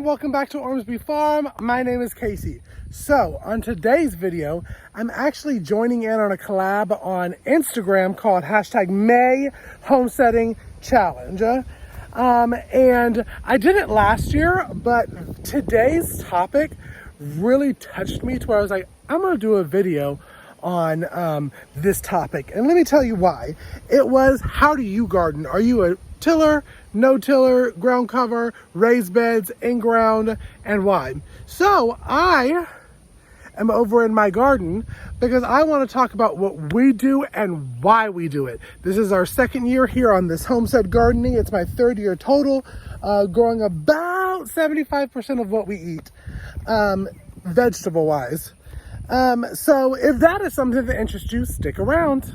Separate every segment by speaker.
Speaker 1: welcome back to Ormsby Farm. My name is Casey. So on today's video, I'm actually joining in on a collab on Instagram called #May Homesteading Challenge. And I did it last year, but today's topic really touched me to where I was like, I'm gonna do a video on this topic. And let me tell you why. It was, how do you garden? Are you a tiller, no tiller, ground cover, raised beds, in ground, and why? So I am over in my garden because I want to talk about what we do and why we do it. This is our second year here on this homestead gardening. It's my third year total, growing about 75% of what we eat, vegetable wise. So if that is something that interests you, stick around.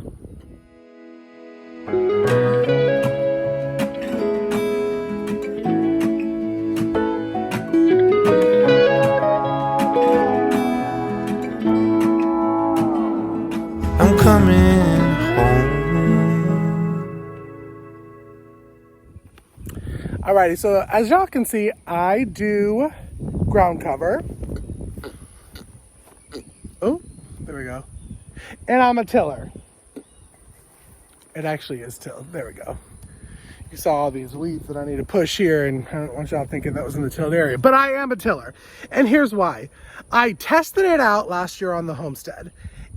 Speaker 2: I'm coming home.
Speaker 1: Alrighty, so as y'all can see, I do ground cover. Oh, there we go. And I'm a tiller. It actually is tilled. There we go. You saw all these weeds that I need to push here, and I don't want y'all thinking that was in the tilled area, but I am a tiller. And here's why. I tested it out last year on the homestead.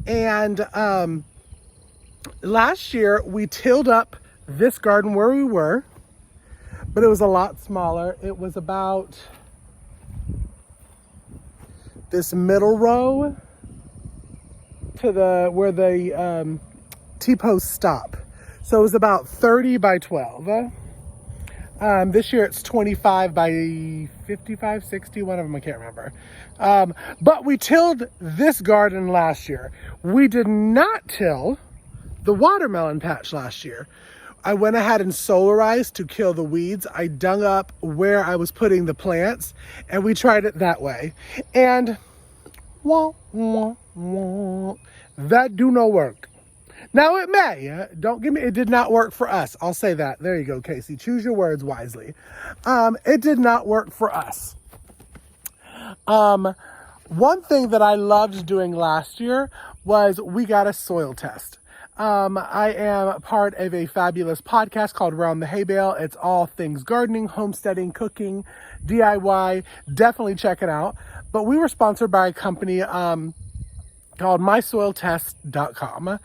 Speaker 1: And last year we tilled up this garden where we were, but it was a lot smaller. It was about this middle row to the where the T-posts stop. So it was about 30 by 12. This year it's 25 by 55, 60, one of them, I can't remember. But we tilled this garden last year. We did not till the watermelon patch last year. I went ahead and solarized to kill the weeds. I dug up where I was putting the plants, and we tried it that way. And that do no work. Now it may, don't give me, it did not work for us. I'll say that. There you go, Casey. Choose your words wisely. It did not work for us. One thing that I loved doing last year was we got a soil test. I am part of a fabulous podcast called Around the Hay Bale. It's all things gardening, homesteading, cooking, DIY. Definitely check it out. But we were sponsored by a company called mysoiltest.com.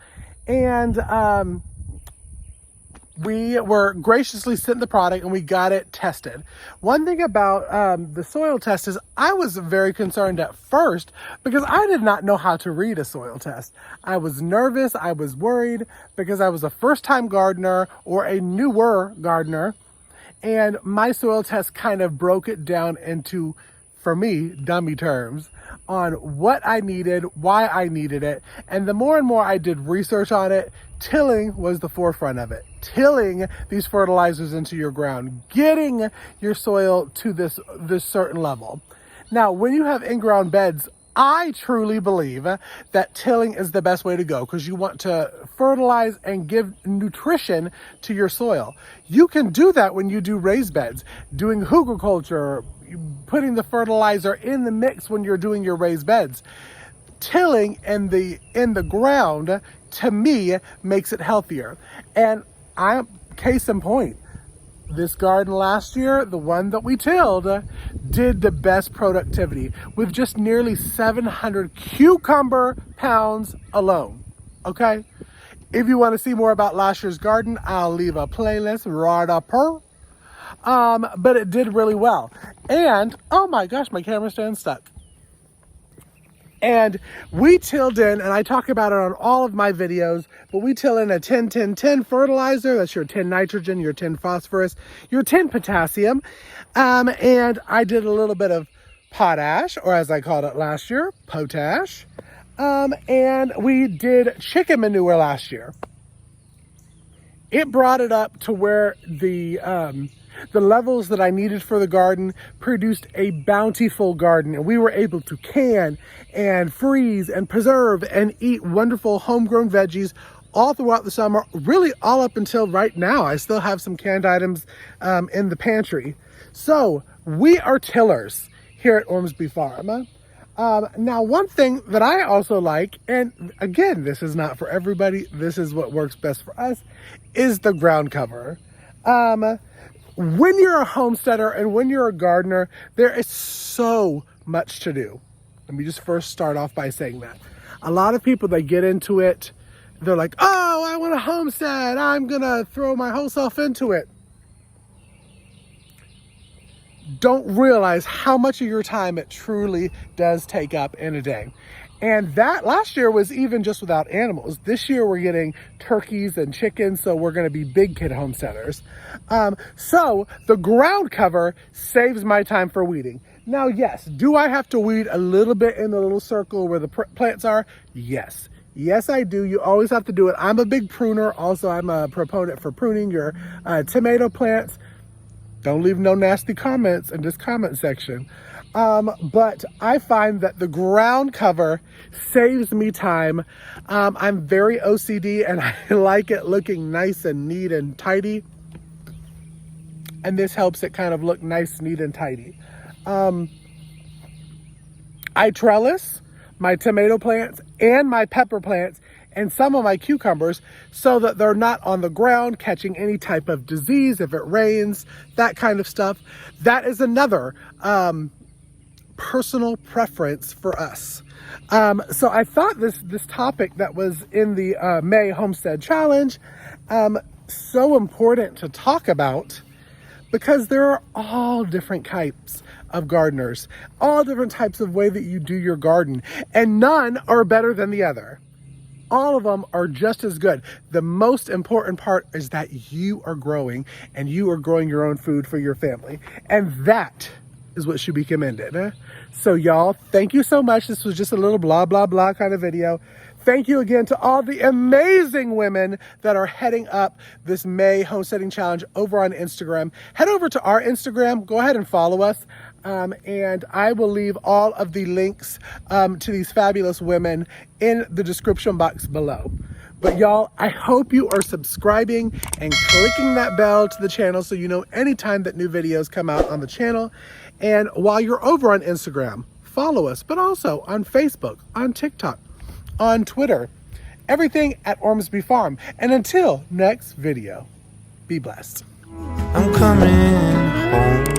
Speaker 1: And we were graciously sent the product and we got it tested. One thing about the soil test is I was very concerned at first because I did not know how to read a soil test. I was nervous, I was worried because I was a first-time gardener or a newer gardener, and my soil test kind of broke it down into, for me, dummy terms on what I needed, why I needed it. And the more and more I did research on it, tilling was the forefront of it. Tilling these fertilizers into your ground, getting your soil to this certain level. Now, when you have in-ground beds, I truly believe that tilling is the best way to go because you want to fertilize and give nutrition to your soil. You can do that when you do raised beds, doing hugelkultur, putting the fertilizer in the mix when you're doing your raised beds. Tilling in the ground, to me, makes it healthier. And case in point, this garden last year, the one that we tilled, did the best productivity with just nearly 700 cucumber pounds alone. Okay? If you want to see more about last year's garden, I'll leave a playlist right up here. But it did really well. And, oh my gosh, my camera stand's stuck. And we tilled in, and I talk about it on all of my videos, but we till in a 10-10-10 fertilizer. That's your 10 nitrogen, your 10 phosphorus, your 10 potassium. And I did a little bit of potash, or as I called it last year, potash. And we did chicken manure last year. It brought it up to where the levels that I needed for the garden produced a bountiful garden, and we were able to can and freeze and preserve and eat wonderful homegrown veggies all throughout the summer, really all up until right now. I still have some canned items in the pantry. So We are tillers here at Ormsby Farm. Now, one thing that I also like, and again, this is not for everybody, this is what works best for us, is the ground cover. When you're a homesteader and when you're a gardener, there is so much to do. Let me just first start off by saying that. A lot of people, they get into it, they're like, oh, I want a homestead, I'm gonna throw my whole self into it. Don't realize how much of your time it truly does take up in a day. And that last year was even just without animals. This year we're getting turkeys and chickens, so we're gonna be big kid homesteaders. So the ground cover saves my time for weeding. Now, yes, do I have to weed a little bit in the little circle where the plants are? Yes. Yes, I do. You always have to do it. I'm a big pruner. Also, I'm a proponent for pruning your tomato plants. Don't leave no nasty comments in this comment section. But I find that the ground cover saves me time. I'm very OCD and I like it looking nice and neat and tidy. And this helps it kind of look nice, neat, and tidy. I trellis my tomato plants and my pepper plants and some of my cucumbers so that they're not on the ground catching any type of disease if it rains, that kind of stuff. That is another personal preference for us. So I thought this topic that was in the May Homestead Challenge so important to talk about, because there are all different types of gardeners, all different types of way that you do your garden, and none are better than the other. All of them are just as good. The most important part is that you are growing and you are growing your own food for your family. And that is what should be commended. So y'all, thank you so much. This was just a little blah, blah, blah kind of video. Thank you again to all the amazing women that are heading up this May Homesteading Challenge over on Instagram. Head over to our Instagram. Go ahead and follow us. And I will leave all of the links to these fabulous women in the description box below. But y'all, I hope you are subscribing and clicking that bell to the channel so you know anytime that new videos come out on the channel. And while you're over on Instagram, follow us, but also on Facebook, on TikTok, on Twitter, everything at Ormsby Farm. And until next video, be blessed.
Speaker 2: I'm coming home.